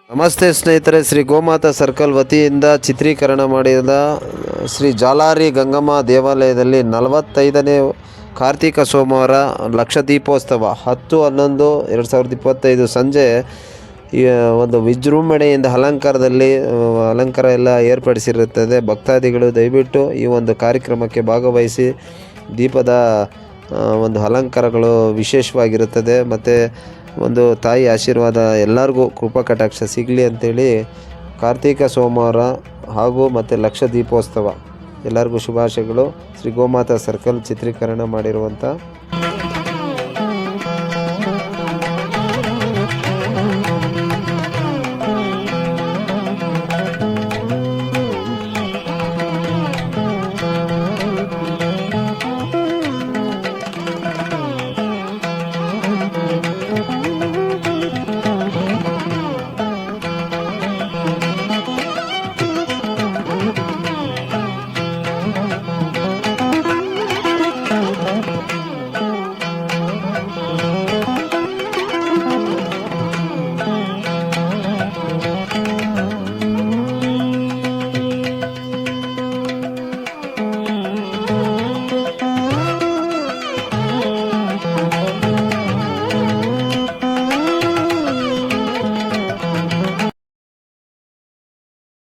ನಮಸ್ತೆ ಸ್ನೇಹಿತರೆ, ಶ್ರೀ ಗೋಮಾತಾ ಸರ್ಕಲ್ ವತಿಯಿಂದ ಚಿತ್ರೀಕರಣ ಮಾಡಿದ ಶ್ರೀ ಜಾಲಾರಿ ಗಂಗಮ್ಮ ದೇವಾಲಯದಲ್ಲಿ 45ನೇ ಕಾರ್ತಿಕ ಸೋಮವಾರ ಲಕ್ಷ ದೀಪೋತ್ಸವ 10/11/2025 ಸಂಜೆ ಒಂದು ವಿಜೃಂಭಣೆಯಿಂದ ಅಲಂಕಾರ ಎಲ್ಲ ಏರ್ಪಡಿಸಿರುತ್ತದೆ. ಭಕ್ತಾದಿಗಳು ದಯವಿಟ್ಟು ಈ ಒಂದು ಕಾರ್ಯಕ್ರಮಕ್ಕೆ ಭಾಗವಹಿಸಿ. ದೀಪದ ಒಂದು ಅಲಂಕಾರಗಳು ವಿಶೇಷವಾಗಿರುತ್ತದೆ ಮತ್ತು ಒಂದು ತಾಯಿ ಆಶೀರ್ವಾದ ಎಲ್ಲರಿಗೂ ಕೃಪಾ ಕಟಾಕ್ಷ ಸಿಗಲಿ ಅಂಥೇಳಿ ಕಾರ್ತಿಕ ಸೋಮವಾರ ಹಾಗೂ ಮತ್ತು ಲಕ್ಷ ದೀಪೋತ್ಸವ ಎಲ್ಲರಿಗೂ ಶುಭಾಶಯಗಳು. ಶ್ರೀ ಗೋಮಾತಾ ಸರ್ಕಲ್ ಚಿತ್ರೀಕರಣ ಮಾಡಿರುವಂಥ